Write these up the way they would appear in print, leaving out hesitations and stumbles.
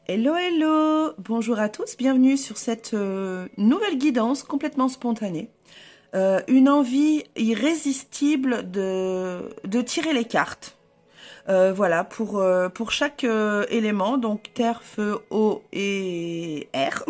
Hello, hello! Bonjour à tous, bienvenue sur cette nouvelle guidance complètement spontanée. Une envie irrésistible de tirer les cartes. Voilà, pour chaque élément, donc terre, feu, eau et air.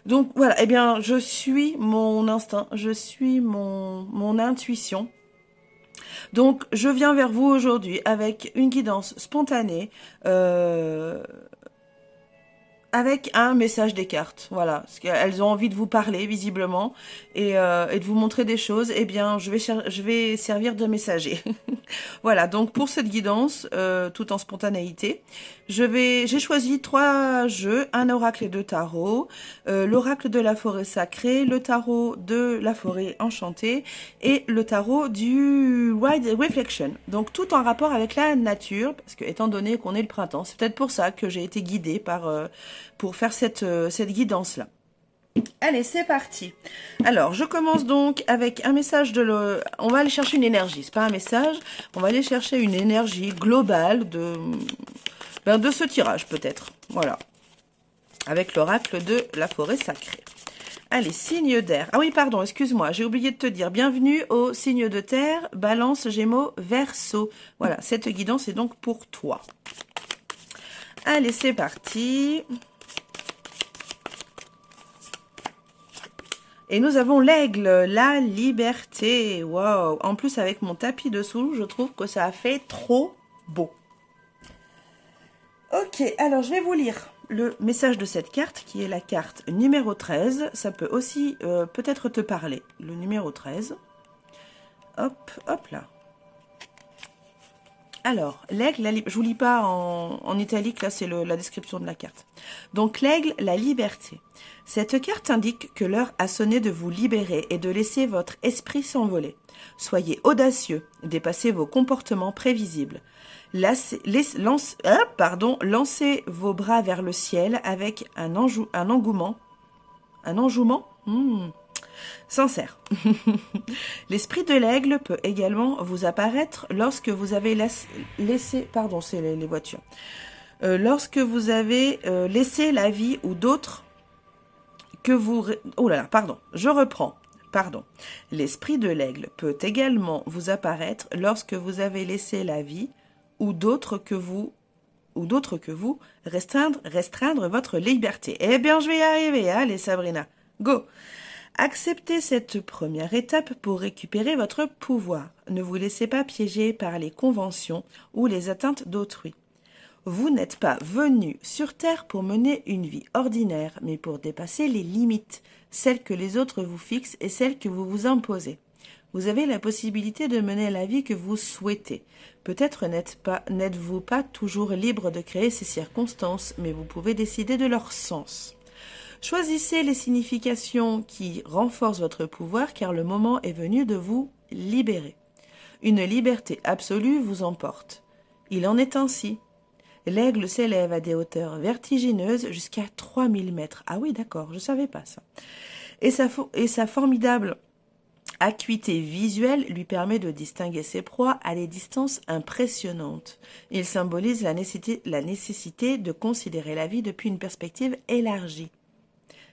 Donc voilà, eh bien, je suis mon instinct, je suis mon intuition. Donc, je viens vers vous aujourd'hui avec une guidance spontanée. Avec un message des cartes, voilà. Parce qu'elles ont envie de vous parler, visiblement, et de vous montrer des choses. Eh bien, je vais servir de messager. Voilà, donc pour cette guidance, tout en spontanéité, j'ai choisi 3 jeux, un oracle et 2 tarots, l'oracle de la forêt sacrée, le tarot de la forêt enchantée et le tarot du Wild Reflection. Donc tout en rapport avec la nature, parce que étant donné qu'on est le printemps, c'est peut-être pour ça que j'ai été guidée pour faire cette guidance-là. Allez, c'est parti. Alors, je commence donc avec un message On va aller chercher une énergie, c'est pas un message. On va aller chercher une énergie globale de ce tirage, peut-être. Voilà. Avec l'oracle de la forêt sacrée. Allez, signe d'air. Ah oui, pardon, excuse-moi, j'ai oublié de te dire. Bienvenue au signe de terre, Balance, Gémeaux, Verseau. Voilà, cette guidance est donc pour toi. Allez, c'est parti. Et nous avons l'aigle, la liberté. Waouh! En plus, avec mon tapis dessous, je trouve que ça a fait trop beau. Ok, alors je vais vous lire le message de cette carte, qui est la carte numéro 13. Ça peut aussi peut-être te parler. Le numéro 13. Hop, hop là. Alors, l'aigle, je vous lis pas en italique, là c'est la description de la carte. Donc l'aigle, la liberté. Cette carte indique que l'heure a sonné de vous libérer et de laisser votre esprit s'envoler. Soyez audacieux, dépassez vos comportements prévisibles. Lancez vos bras vers le ciel avec un engouement. Un enjouement sincère. L'esprit de l'aigle peut également vous apparaître lorsque vous avez laissé... Pardon, c'est les voitures. Lorsque vous avez laissé la vie ou d'autres que vous... Oh là là, pardon, je reprends. Pardon. L'esprit de l'aigle peut également vous apparaître lorsque vous avez laissé la vie ou d'autres que vous restreindre votre liberté. Eh bien, je vais y arriver. Allez, Sabrina, go! Acceptez cette première étape pour récupérer votre pouvoir. Ne vous laissez pas piéger par les conventions ou les atteintes d'autrui. Vous n'êtes pas venu sur Terre pour mener une vie ordinaire, mais pour dépasser les limites, celles que les autres vous fixent et celles que vous vous imposez. Vous avez la possibilité de mener la vie que vous souhaitez. Peut-être n'êtes-vous pas toujours libre de créer ces circonstances, mais vous pouvez décider de leur sens. Choisissez les significations qui renforcent votre pouvoir, car le moment est venu de vous libérer. Une liberté absolue vous emporte. Il en est ainsi. L'aigle s'élève à des hauteurs vertigineuses jusqu'à 3000 mètres. Ah oui, d'accord, je ne savais pas ça. Et sa formidable acuité visuelle lui permet de distinguer ses proies à des distances impressionnantes. Il symbolise la nécessité de considérer la vie depuis une perspective élargie.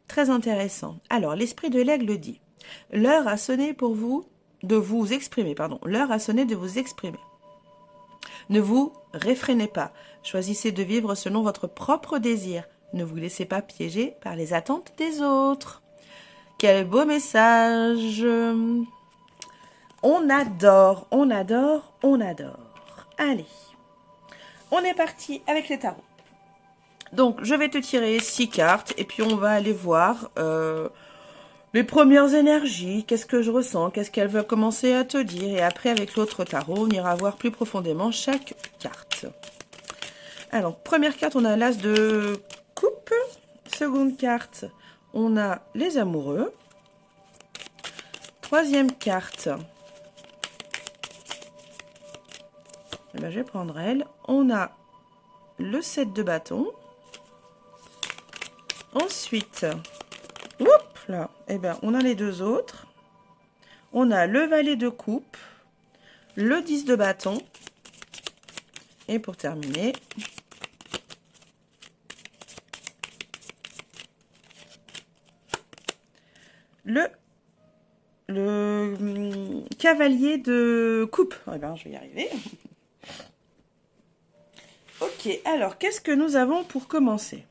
Très intéressant. Alors, l'esprit de l'aigle dit « L'heure a sonné pour vous de vous exprimer. L'heure a sonné de vous exprimer. Ne vous réfrénez pas. Choisissez de vivre selon votre propre désir. Ne vous laissez pas piéger par les attentes des autres. » Quel beau message! On adore, on adore, on adore. Allez, on est parti avec les tarots. Donc, je vais te tirer 6 cartes et puis on va aller voir les premières énergies. Qu'est-ce que je ressens? Qu'est-ce qu'elle veut commencer à te dire? Et après, avec l'autre tarot, on ira voir plus profondément chaque carte. Alors, première carte, on a l'as de coupe. Seconde carte, on a les amoureux. Troisième carte, eh ben, je vais prendre elle. On a le 7 de bâton. Ensuite, là, eh ben, on a les deux autres. On a le valet de coupe, le 10 de bâton. Et pour terminer, le cavalier de coupe. Eh ben, je vais y arriver. Ok, alors, qu'est-ce que nous avons pour commencer?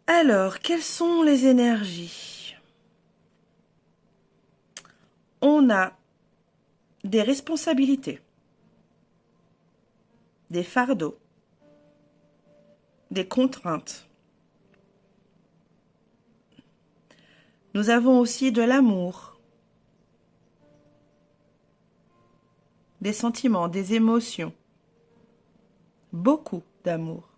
Alors, quelles sont les énergies? On a des responsabilités, des fardeaux, des contraintes. Nous avons aussi de l'amour, des sentiments, des émotions, beaucoup d'amour.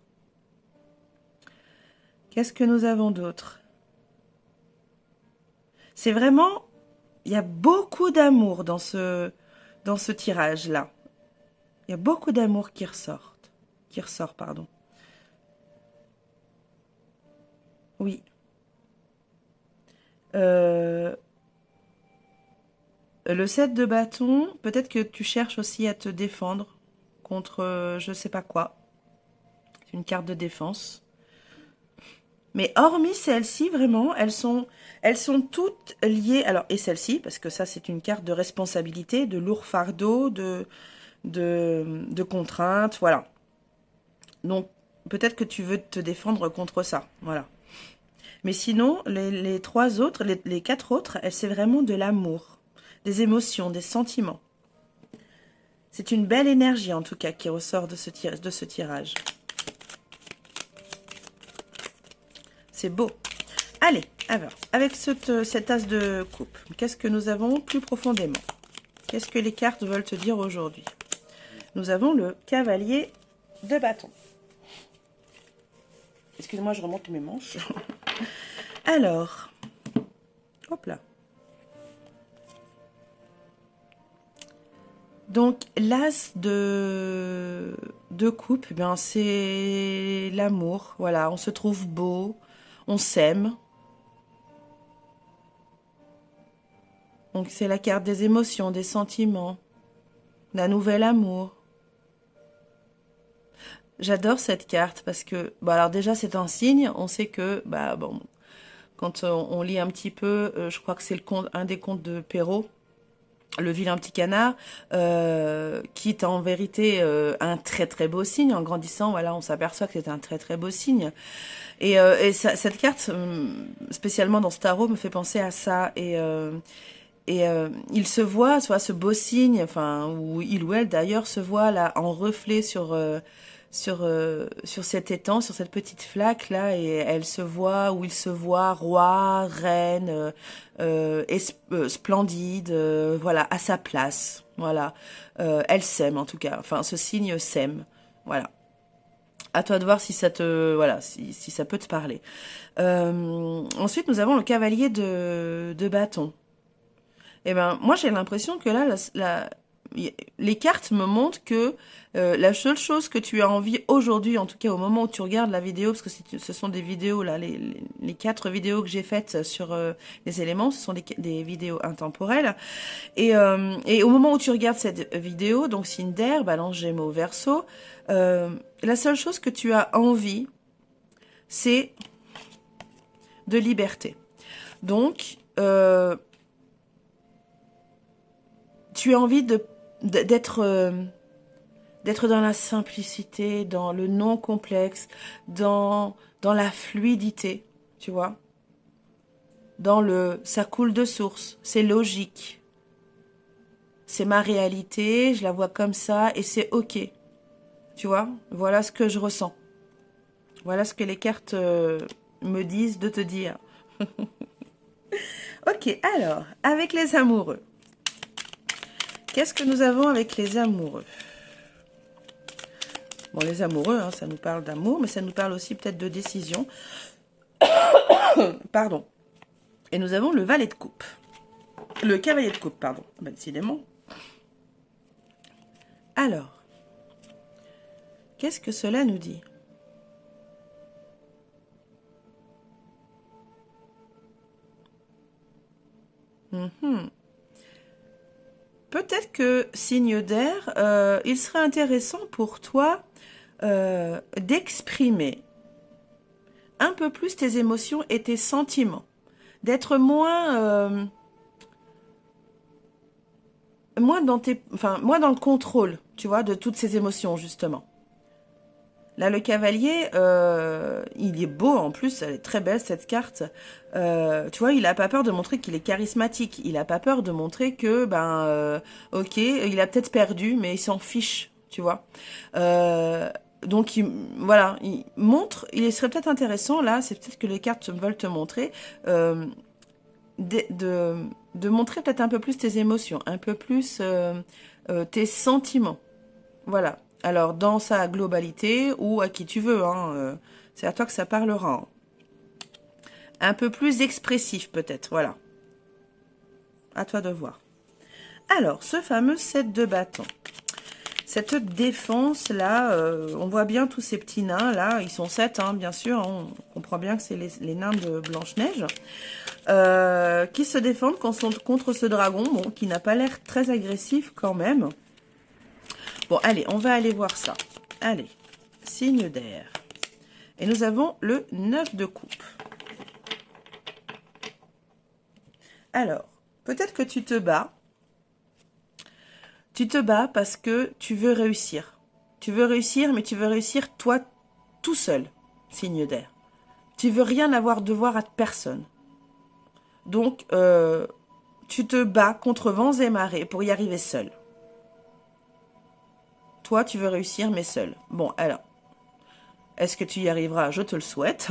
Qu'est-ce que nous avons d'autre? C'est vraiment, il y a beaucoup d'amour dans ce tirage-là. Il y a beaucoup d'amour qui ressort, pardon. Oui. Le 7 de bâton, peut-être que tu cherches aussi à te défendre contre je sais pas quoi. C'est une carte de défense. Mais hormis celle-ci, vraiment, elles sont toutes liées. Alors, et celle-ci, parce que ça, c'est une carte de responsabilité, de lourd fardeau, de contraintes, voilà. Donc, peut-être que tu veux te défendre contre ça, voilà. Mais sinon, les trois autres, les quatre autres, c'est vraiment de l'amour, des émotions, des sentiments. C'est une belle énergie, en tout cas, qui ressort de ce tirage. C'est beau. Allez, alors, avec cet as de coupe, qu'est-ce que nous avons plus profondément? Qu'est-ce que les cartes veulent te dire aujourd'hui? Nous avons le cavalier de bâton. Excusez-moi, je remonte mes manches. Alors, hop là. Donc, l'as de coupe, eh bien, c'est l'amour. Voilà, on se trouve beau, on s'aime. Donc, c'est la carte des émotions, des sentiments, d'un nouvel amour. J'adore cette carte parce que, bah alors déjà, c'est un signe. On sait que, bah bon, quand on lit un petit peu, je crois que c'est un des contes de Perrault, Le vilain petit canard, qui est en vérité un très très beau signe. En grandissant, voilà, on s'aperçoit que c'est un très très beau signe. Et cette carte, spécialement dans ce tarot, me fait penser à ça. Et il se voit, soit ce beau signe, enfin, ou il ou elle d'ailleurs se voit là en reflet sur cet étang, sur cette petite flaque là, et elle se voit, ou il se voit roi, reine, splendide, voilà, à sa place, voilà. Elle s'aime en tout cas, enfin ce signe s'aime, voilà. À toi de voir si ça te, voilà, si ça peut te parler. Ensuite, nous avons le cavalier de bâton. Eh ben, moi j'ai l'impression que là, les cartes me montrent que la seule chose que tu as envie aujourd'hui, en tout cas au moment où tu regardes la vidéo, parce que ce sont des vidéos, là, les 4 vidéos que j'ai faites sur les éléments, ce sont des vidéos intemporelles. Et au moment où tu regardes cette vidéo, donc signe d'air, balance, gémeaux, verseau, la seule chose que tu as envie, c'est de liberté. Donc, tu as envie d'être dans la simplicité, dans le non complexe, dans la fluidité, tu vois, dans ça coule de source, c'est logique, c'est ma réalité, je la vois comme ça et c'est ok, tu vois, voilà ce que je ressens, voilà ce que les cartes me disent de te dire. Ok, alors, avec les amoureux. Qu'est-ce que nous avons avec les amoureux? Bon, les amoureux, hein, ça nous parle d'amour, mais ça nous parle aussi peut-être de décision. Pardon. Et nous avons le valet de coupe. Le cavalier de coupe, pardon. Ben, décidément. Alors, qu'est-ce que cela nous dit? Peut-être que, signe d'air, il serait intéressant pour toi d'exprimer un peu plus tes émotions et tes sentiments. d'être moins dans moins dans le contrôle, tu vois, de toutes ces émotions, justement. Là, le cavalier, il est beau en plus, elle est très belle cette carte. Tu vois, il a pas peur de montrer qu'il est charismatique. Il a pas peur de montrer que, ok, il a peut-être perdu, mais il s'en fiche, tu vois. Donc, voilà, il montre, il serait peut-être intéressant, là, c'est peut-être que les cartes veulent te montrer, de montrer peut-être un peu plus tes émotions, un peu plus tes sentiments. Voilà. Alors, dans sa globalité ou à qui tu veux, hein, c'est à toi que ça parlera. Hein. Un peu plus expressif peut-être, voilà. À toi de voir. Alors, ce fameux 7 de bâton. Cette défense-là, on voit bien tous ces petits nains-là, ils sont 7, hein, bien sûr, hein, on comprend bien que c'est les nains de Blanche-Neige, qui se défendent contre ce dragon, bon, qui n'a pas l'air très agressif quand même. Bon, allez, on va aller voir ça. Allez, signe d'air. Et nous avons le 9 de coupe. Alors, peut-être que tu te bats. Tu te bats parce que tu veux réussir. Tu veux réussir, mais tu veux réussir toi tout seul, signe d'air. Tu veux rien avoir de voir à personne. Donc, tu te bats contre vents et marées pour y arriver seul. Toi, tu veux réussir, mais seul. Bon, alors, est-ce que tu y arriveras? Je te le souhaite.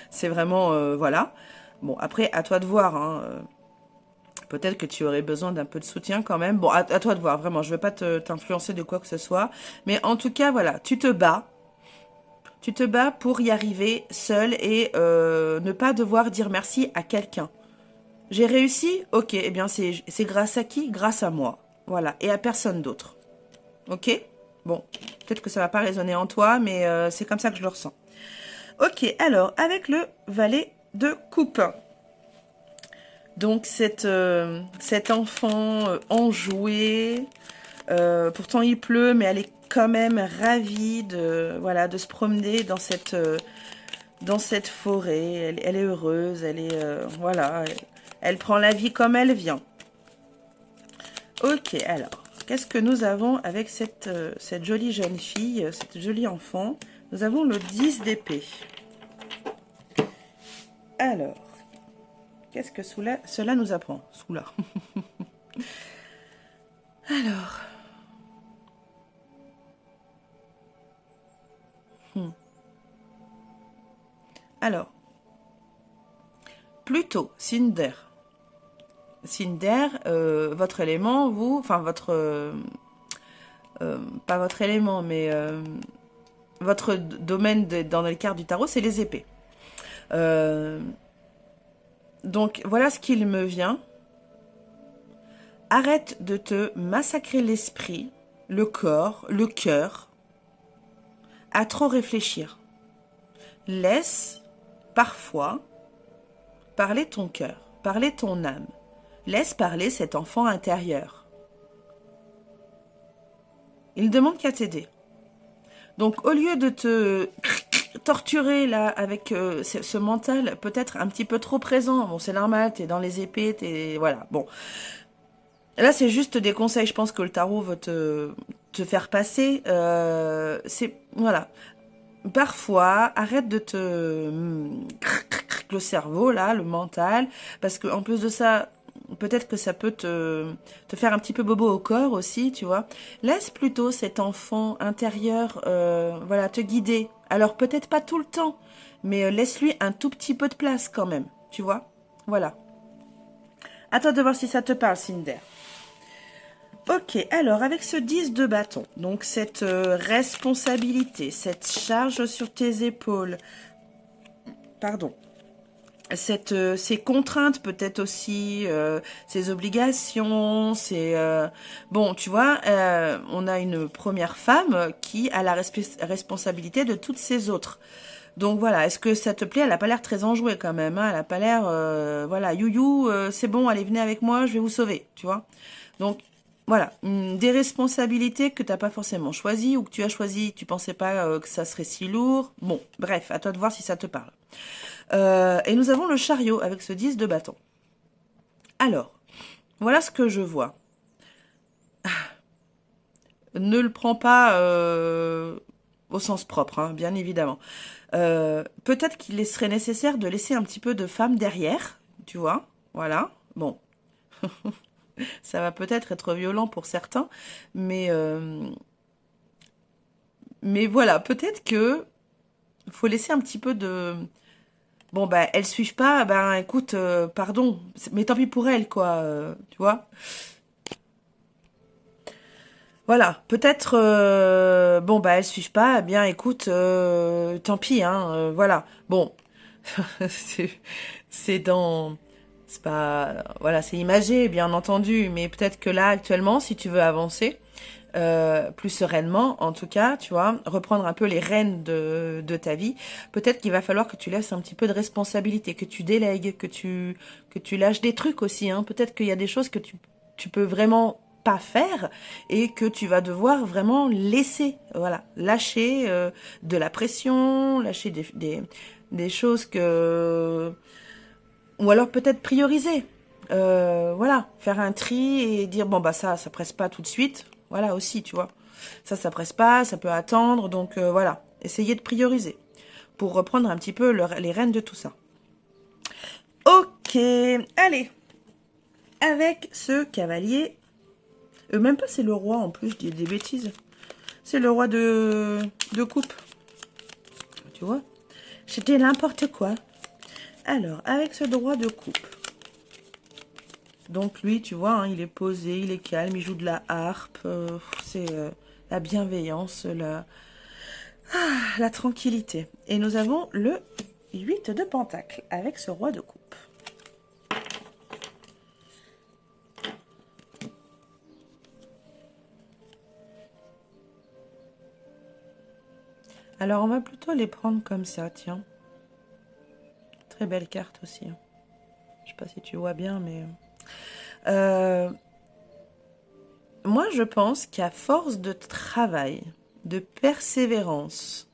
C'est vraiment, voilà. Bon, après, à toi de voir. Hein. Peut-être que tu aurais besoin d'un peu de soutien quand même. Bon, à toi de voir, vraiment. Je ne veux pas t'influencer de quoi que ce soit. Mais en tout cas, voilà, tu te bats. Tu te bats pour y arriver seul et ne pas devoir dire merci à quelqu'un. J'ai réussi? Ok, eh bien, c'est grâce à qui? Grâce à moi. Voilà, et à personne d'autre. Ok? Bon, peut-être que ça va pas résonner en toi, mais c'est comme ça que je le ressens. Ok, alors, avec le valet de coupe. Donc, cet enfant enjoué, pourtant il pleut, mais elle est quand même ravie voilà, de se promener dans cette forêt. Elle est heureuse, elle est, voilà, elle prend la vie comme elle vient. Ok, alors. Qu'est-ce que nous avons avec cette jolie jeune fille, cette jolie enfant? Nous avons le 10 d'épée. Alors, qu'est-ce que cela nous apprend? Alors. Alors. Plutôt, Cinder. Cinder, votre élément, vous, enfin votre, pas votre élément, mais votre domaine dans les cartes du tarot, c'est les épées. Donc voilà ce qu'il me vient. Arrête de te massacrer l'esprit, le corps, le cœur, à trop réfléchir. Laisse parfois parler ton cœur, parler ton âme. Laisse parler cet enfant intérieur. Il ne demande qu'à t'aider. Donc, au lieu de te torturer là avec ce mental peut-être un petit peu trop présent, bon, c'est normal, t'es dans les épées, t'es... Voilà, bon. Là, c'est juste des conseils, je pense que le tarot veut te faire passer. C'est... Voilà. Parfois, arrête de le cerveau, là, le mental, parce qu'en plus de ça... Peut-être que ça peut te faire un petit peu bobo au corps aussi, tu vois. Laisse plutôt cet enfant intérieur, voilà, te guider. Alors peut-être pas tout le temps, mais laisse-lui un tout petit peu de place quand même, tu vois. Voilà. À toi de voir si ça te parle, Cinder. Ok, alors avec ce 10 de bâton, donc cette responsabilité, cette charge sur tes épaules, pardon, ces contraintes peut-être aussi, ces obligations, bon, tu vois, on a une première femme qui a la responsabilité de toutes ces autres. Donc voilà, est-ce que ça te plaît? Elle a pas l'air très enjouée quand même, hein, elle a pas l'air, voilà, youhou, c'est bon, allez, venez avec moi, je vais vous sauver, tu vois. Donc, voilà, des responsabilités que tu n'as pas forcément choisies ou que tu as choisies, tu pensais pas que ça serait si lourd. Bon, bref, à toi de voir si ça te parle. Et nous avons le chariot avec ce 10 de bâton. Alors, voilà ce que je vois. Ne le prends pas au sens propre, hein, bien évidemment. Peut-être qu'il serait nécessaire de laisser un petit peu de femme derrière, tu vois, voilà, bon. Ça va peut-être être violent pour certains, mais voilà, peut-être que faut laisser un petit peu de... Bon, bah, elles suivent pas, ben écoute, pardon, mais tant pis pour elles, quoi, tu vois. Voilà, peut-être, bon, bah, elles suivent pas, eh bien, écoute, tant pis, hein, voilà. Bon, c'est c'est dans... C'est pas... Voilà, c'est imagé, bien entendu, mais peut-être que là, actuellement, si tu veux avancer, plus sereinement, en tout cas, tu vois, reprendre un peu les rênes de ta vie, peut-être qu'il va falloir que tu laisses un petit peu de responsabilité, que tu délègues, que tu lâches des trucs aussi, hein. Peut-être qu'il y a des choses que tu peux vraiment pas faire et que tu vas devoir vraiment laisser, voilà, lâcher de la pression, lâcher des choses que... Ou alors peut-être prioriser. Voilà, faire un tri et dire, bon, bah ça presse pas tout de suite. Voilà aussi, tu vois. Ça presse pas, ça peut attendre. Donc voilà, essayez de prioriser pour reprendre un petit peu les rênes de tout ça. Ok, allez. Avec ce cavalier, même pas c'est le roi en plus, je dis des bêtises. C'est le roi de coupe. Tu vois, c'était n'importe quoi. Alors, avec ce roi de coupe. Donc lui, tu vois, hein, il est posé, il est calme, il joue de la harpe. C'est la bienveillance, la tranquillité. Et nous avons le 8 de pentacle avec ce roi de coupe. Alors, on va plutôt les prendre comme ça, tiens. Très belle carte aussi. Hein. Je sais pas si tu vois bien, mais... moi, je pense qu'à force de travail, de persévérance,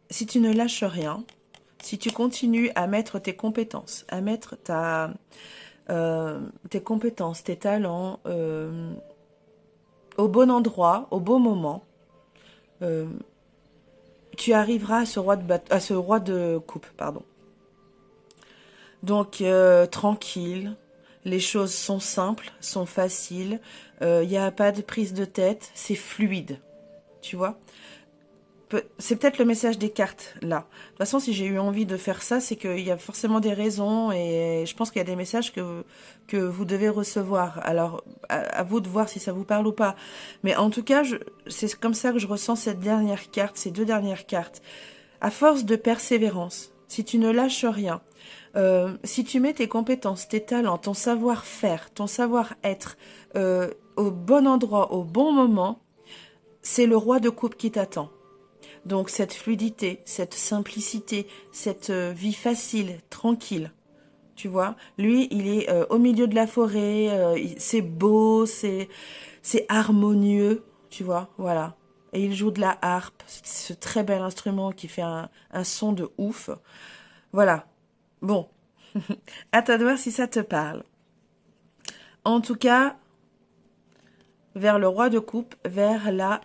si tu ne lâches rien, si tu continues à mettre tes compétences, à mettre tes compétences, tes talents au bon endroit, au bon moment, tu arriveras à ce roi de coupe, pardon. Donc, tranquille, les choses sont simples, sont faciles, il n'y a pas de prise de tête, c'est fluide, tu vois. C'est peut-être le message des cartes, là. De toute façon, si j'ai eu envie de faire ça, c'est qu'il y a forcément des raisons et je pense qu'il y a des messages que vous devez recevoir. Alors, à vous de voir si ça vous parle ou pas. Mais en tout cas, c'est comme ça que je ressens cette dernière carte, ces deux dernières cartes. À force de persévérance, si tu ne lâches rien, si tu mets tes compétences, tes talents, ton savoir-faire, ton savoir-être au bon endroit, au bon moment, c'est le roi de coupe qui t'attend. Donc cette fluidité, cette simplicité, cette vie facile, tranquille, tu vois. Lui, il est au milieu de la forêt, c'est beau, c'est harmonieux, tu vois, voilà. Et il joue de la harpe, ce très bel instrument qui fait un son de ouf. Voilà. Bon, à toi de voir si ça te parle. En tout cas, vers le roi de coupe, vers la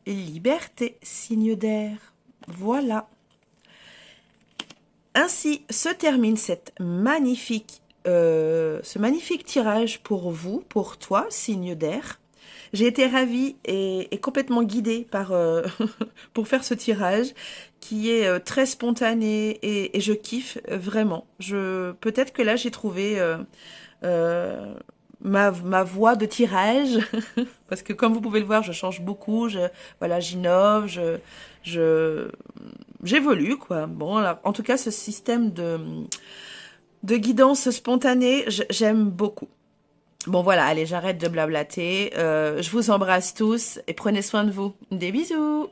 liberté, signe d'air. Voilà. Ainsi se termine ce magnifique tirage pour vous, pour toi, signe d'air. J'ai été ravie et complètement guidée par pour faire ce tirage qui est très spontané et je kiffe vraiment. Peut-être que là j'ai trouvé ma voie de tirage parce que comme vous pouvez le voir, je change beaucoup. Voilà, j'innove, j'évolue quoi. Bon, alors, en tout cas, ce système de guidance spontanée, j'aime beaucoup. Bon voilà, allez, j'arrête de blablater. Je vous embrasse tous et prenez soin de vous. Des bisous!